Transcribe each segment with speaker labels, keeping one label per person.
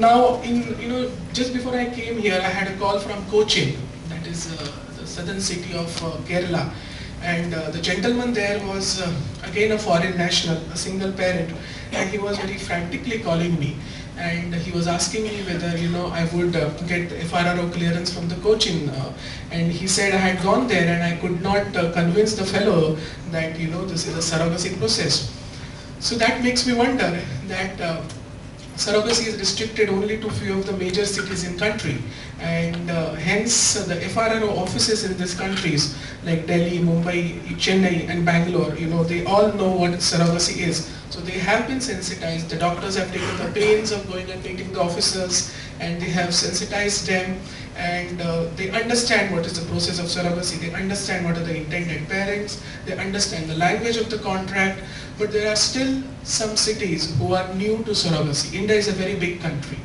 Speaker 1: Now, just before I came here, I had a call from Cochin, that is the southern city of Kerala, and the gentleman there was again a foreign national, a single parent, and he was very frantically calling me, and he was asking me whether I would get FRRO clearance from the Cochin, and he said I had gone there and I could not convince the fellow that this is a surrogacy process. So that makes me wonder that surrogacy is restricted only to few of the major cities in country, and hence the FRRO offices in these countries like Delhi, Mumbai, Chennai and Bangalore, they all know what surrogacy is. So they have been sensitized. The doctors have taken the pains of going and meeting the officers, and they have sensitized them, and they understand what is the process of surrogacy. They understand what are the intended parents. They understand the language of the contract. But there are still some cities who are new to surrogacy. India is a very big country,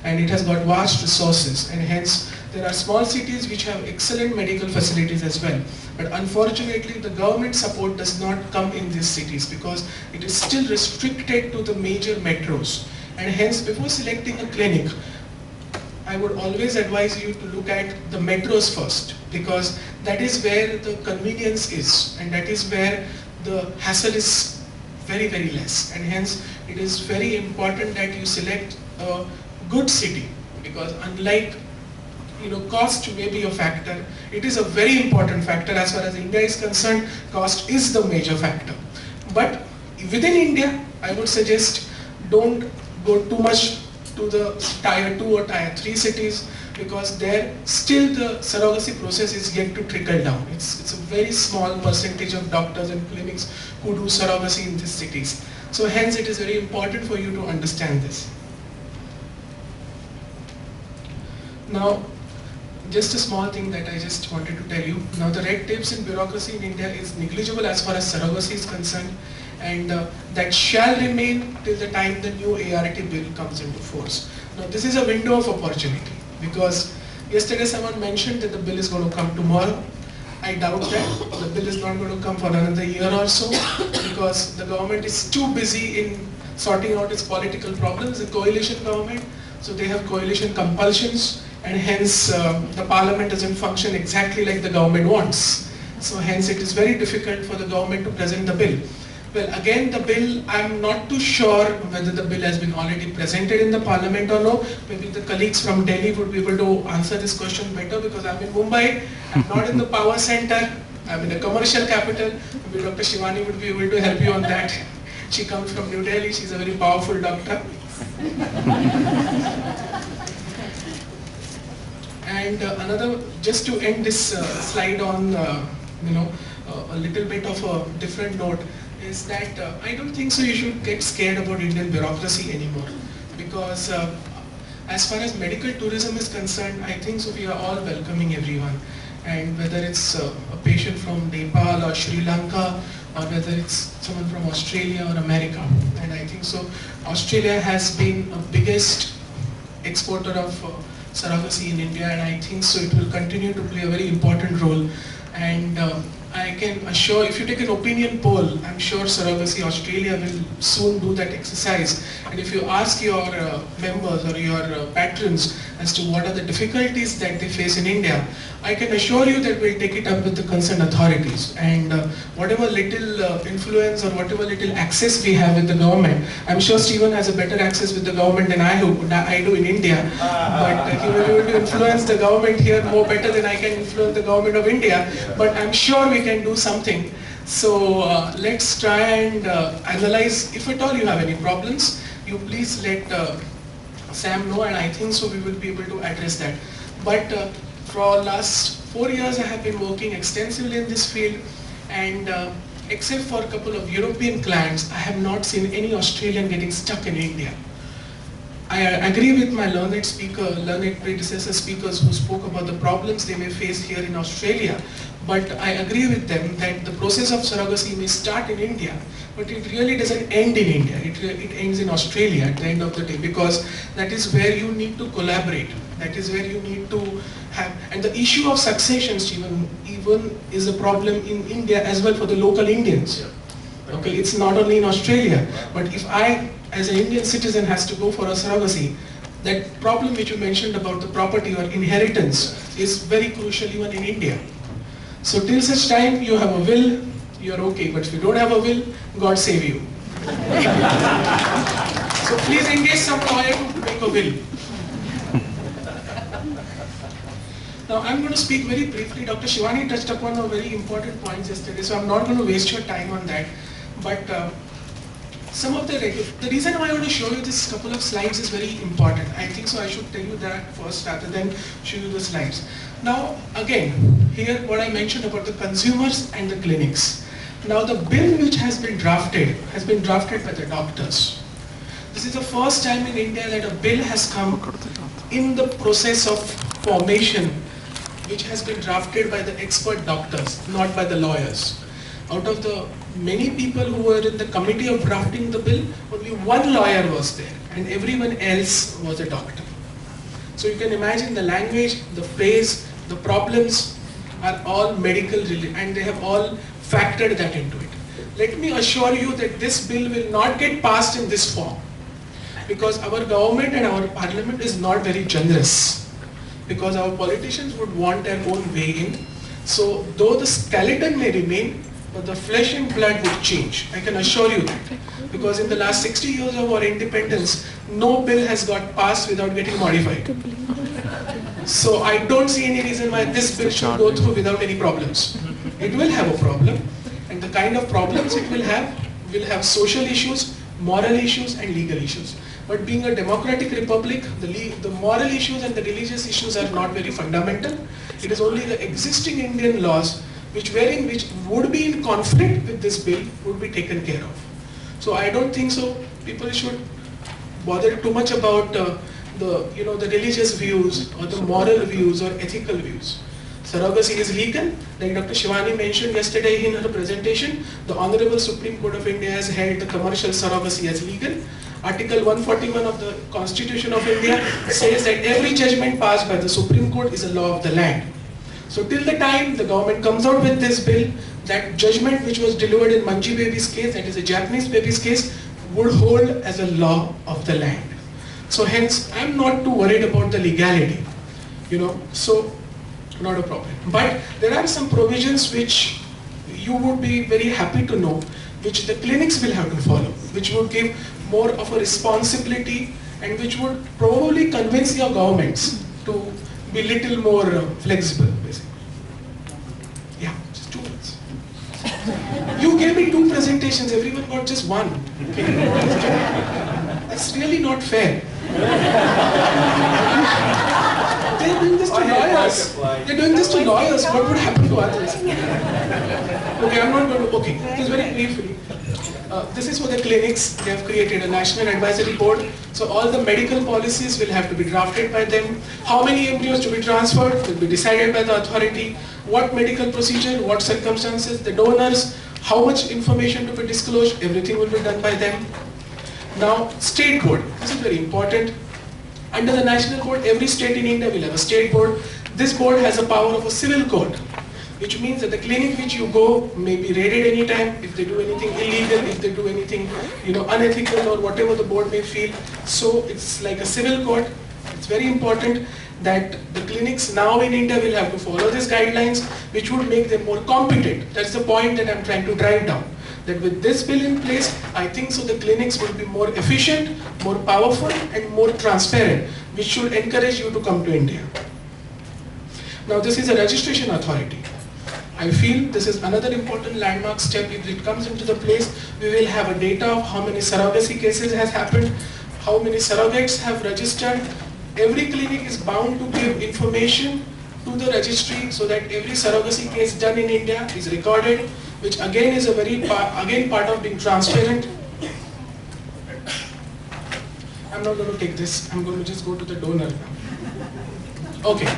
Speaker 1: and it has got vast resources, and hence there are small cities which have excellent medical facilities as well. But unfortunately, the government support does not come in these cities because it is still restricted to the major metros. And hence, before selecting a clinic, I would always advise you to look at the metros first, because that is where the convenience is, and that is where the hassle is very, very less. And hence, it is very important that you select a good city, because unlike cost may be a factor. It is a very important factor. As far as India is concerned, cost is the major factor. But within India, I would suggest don't go too much to the tier 2 or tier 3 cities, because there still the surrogacy process is yet to trickle down. It's a very small percentage of doctors and clinics who do surrogacy in these cities. So hence it is very important for you to understand this. Now, just a small thing that I just wanted to tell you. Now, the red tapes and bureaucracy in India is negligible as far as surrogacy is concerned, and that shall remain till the time the new ART bill comes into force. Now, this is a window of opportunity, because yesterday someone mentioned that the bill is going to come tomorrow. I doubt that. The bill is not going to come for another year or so, because the government is too busy in sorting out its political problems. The coalition government, so they have coalition compulsions, and hence the parliament doesn't function exactly like the government wants. So hence it is very difficult for the government to present the bill. Well, again, the bill, I'm not too sure whether the bill has been already presented in the parliament or no. Maybe the colleagues from Delhi would be able to answer this question better, because I'm in Mumbai, I'm not in the power center, I'm in the commercial capital. Maybe Dr. Shivani would be able to help you on that. She comes from New Delhi, she's a very powerful doctor. And another, just to end this slide on, a little bit of a different note, is that I don't think so you should get scared about Indian bureaucracy anymore, because as far as medical tourism is concerned, I think so we are all welcoming everyone, and whether it's a patient from Nepal or Sri Lanka, or whether it's someone from Australia or America. And I think so Australia has been a biggest exporter of surrogacy in India, and I think so it will continue to play a very important role. And I can assure, if you take an opinion poll, I'm sure Surrogacy Australia will soon do that exercise. And if you ask your members or your patrons as to what are the difficulties that they face in India, I can assure you that we'll take it up with the concerned authorities. And whatever little influence or whatever little access we have with the government, I'm sure Stephen has a better access with the government than I do in India. But he will be able to influence the government here more better than I can influence the government of India. But I'm sure we can do something. So let's try and analyze. If at all you have any problems, you please let Sam know, and I think so we will be able to address that. But for last 4 years I have been working extensively in this field, and except for a couple of European clients, I have not seen any Australian getting stuck in India. I agree with my learned predecessor speakers who spoke about the problems they may face here in Australia, but I agree with them that the process of surrogacy may start in India, but it really doesn't end in India. It ends in Australia at the end of the day, because that is where you need to collaborate. That is where you need to have, and the issue of successions even is a problem in India as well for the local Indians. Okay, it's not only in Australia, but if I, as an Indian citizen, has to go for a surrogacy, that problem which you mentioned about the property or inheritance is very crucial even in India. So till such time you have a will, you're okay, but if you don't have a will, God save you. So please engage some lawyer to make a will. Now I'm going to speak very briefly. Dr. Shivani touched upon a very important point yesterday, so I'm not going to waste your time on that. But some of the reason why I want to show you this couple of slides is very important. I think so I should tell you that first rather than show you the slides. Now again, here what I mentioned about the consumers and the clinics. Now the bill which has been drafted by the doctors. This is the first time in India that a bill has come in the process of formation, which has been drafted by the expert doctors, not by the lawyers. Out of the many people who were in the committee of drafting the bill, only one lawyer was there and everyone else was a doctor. So you can imagine the language, the phrase, the problems are all medical related and they have all factored that into it. Let me assure you that this bill will not get passed in this form because our government and our parliament is not very generous, because our politicians would want their own way in. So though the skeleton may remain, but the flesh and blood would change. I can assure you that. Because in the last 60 years of our independence, no bill has got passed without getting modified. So I don't see any reason why this bill should go through without any problems. It will have a problem, and the kind of problems it will have social issues, moral issues and legal issues. But being a democratic republic, the moral issues and the religious issues are not very fundamental. It is only the existing Indian laws which would be in conflict with this bill would be taken care of. So I don't think so people should bother too much about the religious views or the moral views or ethical views. Surrogacy is legal. Like Dr. Shivani mentioned yesterday in her presentation, the Honorable Supreme Court of India has held the commercial surrogacy as legal. Article 141 of the Constitution of India says that every judgment passed by the Supreme Court is a law of the land. So till the time the government comes out with this bill, that judgment which was delivered in Manji baby's case, that is a Japanese baby's case, would hold as a law of the land. So hence, I'm not too worried about the legality, so not a problem. But there are some provisions which you would be very happy to know, which the clinics will have to follow, which would give more of a responsibility and which would probably convince your governments to be little more flexible, basically. Yeah, just 2 minutes. You gave me 2 presentations, everyone got just 1. Okay? That's really not fair. They're doing this to lawyers. They're doing this to lawyers. What would happen to others? Okay, I'm not going to. Okay, just very briefly. This is for the clinics. They have created a national advisory board. So all the medical policies will have to be drafted by them. How many embryos to be transferred will be decided by the authority. What medical procedure, what circumstances, the donors, how much information to be disclosed, everything will be done by them. Now, state board. This is very important. Under the national code, every state in India will have a state board. This board has a power of a civil code, which means that the clinic which you go may be raided anytime if they do anything illegal, if they do anything unethical or whatever the board may feel. So it's like a civil code. It's very important that the clinics now in India will have to follow these guidelines, which would make them more competent. That's the point that I'm trying to drive down. That with this bill in place, I think so the clinics will be more efficient, more powerful and more transparent, which should encourage you to come to India. Now this is a registration authority. I feel this is another important landmark step. If it comes into the place, we will have a data of how many surrogacy cases has happened, how many surrogates have registered. Every clinic is bound to give information to the registry so that every surrogacy case done in India is recorded, which again is a very part of being transparent. I'm not going to take this. I'm going to just go to the donor now. Okay.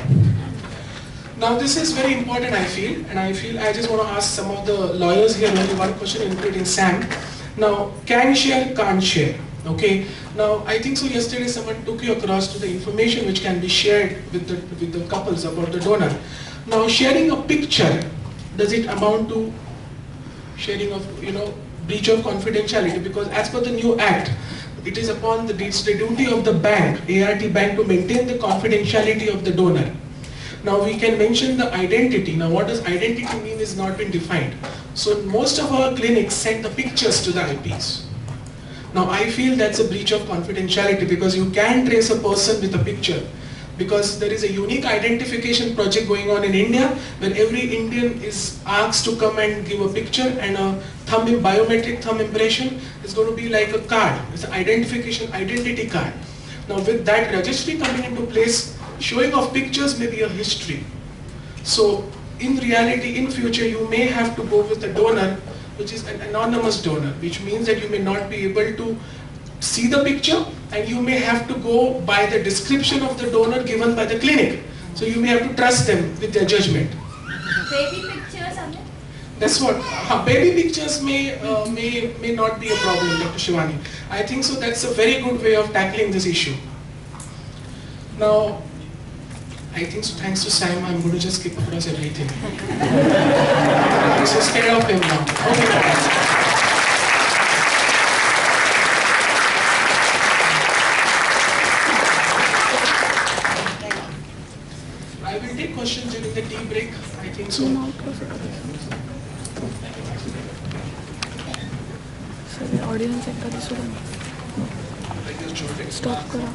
Speaker 1: Now this is very important, I feel, and I just want to ask some of the lawyers here only one question, including Sam. Now, can share, can't share. Okay. Now, I think so. Yesterday, someone took you across to the information which can be shared with the couples about the donor. Now, sharing a picture, does it amount to sharing of breach of confidentiality? Because as per the new act, it is upon it's the duty of the bank, ART bank, to maintain the confidentiality of the donor. Now we can mention the identity. Now what does identity mean is not been defined. So most of our clinics send the pictures to the IPs. Now I feel that's a breach of confidentiality, because you can trace a person with a picture, because there is a unique identification project going on in India where every Indian is asked to come and give a picture, and a biometric thumb impression is going to be like a card. It's an identity card. Now with that registry coming into place, showing of pictures may be a history. So in reality, in future, you may have to go with a donor which is an anonymous donor, which means that you may not be able to see the picture, and you may have to go by the description of the donor given by the clinic. So you may have to trust them with their judgment.
Speaker 2: Baby pictures, Amit?
Speaker 1: That's what. Baby pictures may not be a problem, Dr. Shivani. I think so. That's a very good way of tackling this issue. Now, I think so. Thanks to Sam, I'm going to just skip across everything. I'm so scared of him now. Okay. I will take questions during the tea break. I think so.
Speaker 3: Audience एकदा दिसू
Speaker 1: Stop.
Speaker 3: करा